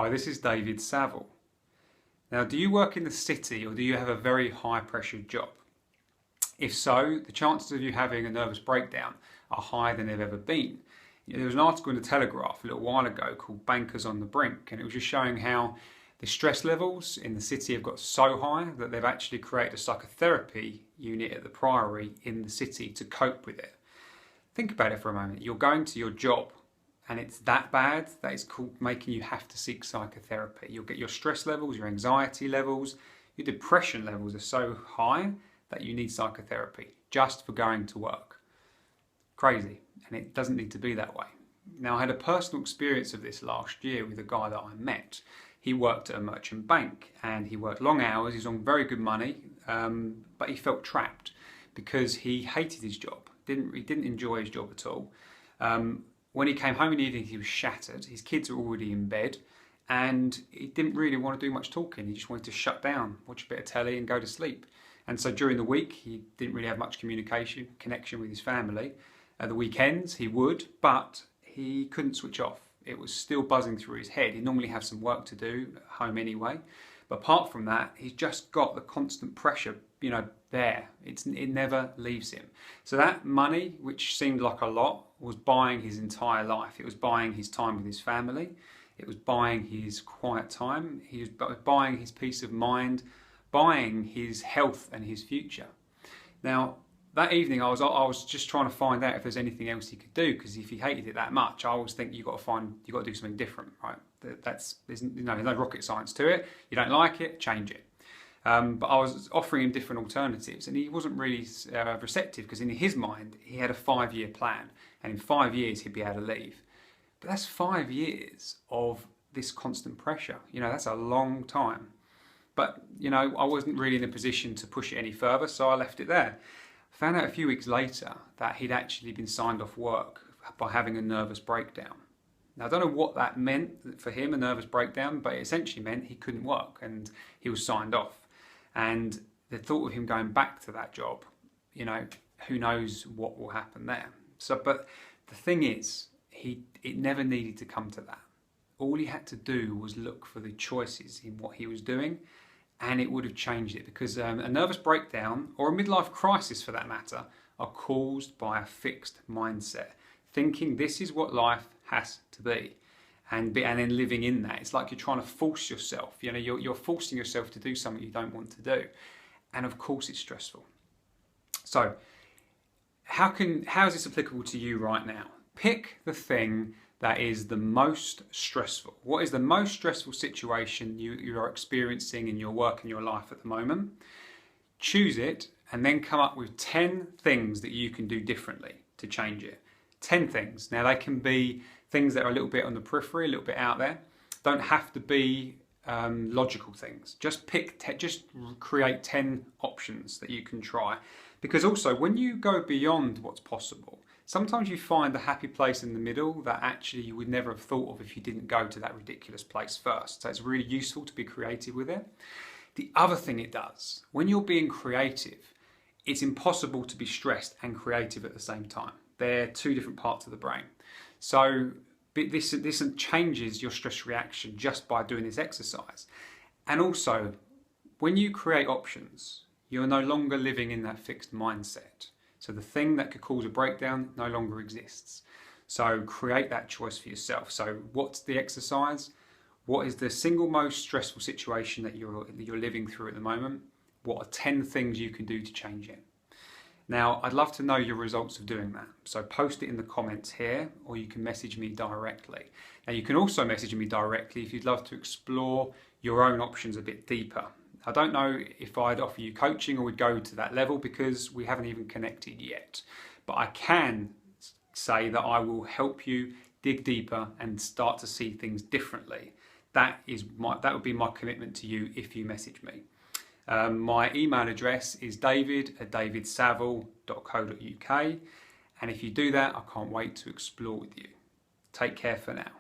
Hi, this is David Saville. Now, do you work in the city or do you have a very high pressure job? If so, the chances of you having a nervous breakdown are higher than they've ever been. There was an article in the Telegraph a little while ago called Bankers on the Brink, and it was just showing how the stress levels in the city have got so high that they've actually created a psychotherapy unit at the Priory in the city to cope with it. Think about it for a moment. You're going to your job and it's that bad that it's called making you have to seek psychotherapy. You'll get your stress levels, your anxiety levels, your depression levels are so high that you need psychotherapy just for going to work. Crazy, and it doesn't need to be that way. Now, I had a personal experience of this last year with a guy that I met. He worked at a merchant bank and he worked long hours, he was on very good money, but he felt trapped because he hated his job. He didn't enjoy his job at all. When he came home in the evening, he was shattered. His kids were already in bed and he didn't really want to do much talking. He just wanted to shut down, watch a bit of telly and go to sleep. And so during the week, he didn't really have much connection with his family. At the weekends, he would, but he couldn't switch off. It was still buzzing through his head. He'd normally have some work to do at home anyway. But apart from that, he's just got the constant pressure, there. It never leaves him. So that money, which seemed like a lot, was buying his entire life. It was buying his time with his family. It was buying his quiet time. He was buying his peace of mind, buying his health and his future. Now, that evening, I was just trying to find out if there's anything else he could do, because if he hated it that much, I always think you've got to do something different, right? There's no rocket science to it. You don't like it, change it. But I was offering him different alternatives and he wasn't really receptive, because in his mind, he had a 5-year plan and in 5 years he'd be able to leave. But that's 5 years of this constant pressure. That's a long time. But, I wasn't really in a position to push it any further, so I left it there. Found out a few weeks later that he'd actually been signed off work by having a nervous breakdown. Now, I don't know what that meant for him, a nervous breakdown, but it essentially meant he couldn't work and he was signed off. And the thought of him going back to that job, who knows what will happen there. But the thing is, it never needed to come to that. All he had to do was look for the choices in what he was doing, and it would have changed it, because a nervous breakdown, or a midlife crisis for that matter, are caused by a fixed mindset, thinking this is what life has to be, and then living in that. It's like you're trying to force yourself. You're forcing yourself to do something you don't want to do, and of course it's stressful. So how is this applicable to you right now? Pick the thing that is the most stressful. What is the most stressful situation you are experiencing in your work and your life at the moment? Choose it and then come up with 10 things that you can do differently to change it. 10 things. Now, they can be things that are a little bit on the periphery, a little bit out there. Don't have to be logical things. Just create 10 options that you can try. Because also, when you go beyond what's possible, sometimes you find a happy place in the middle that actually you would never have thought of if you didn't go to that ridiculous place first. So it's really useful to be creative with it. The other thing it does, when you're being creative, it's impossible to be stressed and creative at the same time. They're two different parts of the brain. So this changes your stress reaction just by doing this exercise. And also, when you create options, you're no longer living in that fixed mindset. So the thing that could cause a breakdown no longer exists. So create that choice for yourself. So what's the exercise? What is the single most stressful situation that you're living through at the moment? What are 10 things you can do to change it? Now, I'd love to know your results of doing that. So post it in the comments here, or you can message me directly. Now, you can also message me directly if you'd love to explore your own options a bit deeper. I don't know if I'd offer you coaching or would go to that level, because we haven't even connected yet. But I can say that I will help you dig deeper and start to see things differently. That would be my commitment to you if you message me. My email address is david@davidsaville.co.uk, and if you do that, I can't wait to explore with you. Take care for now.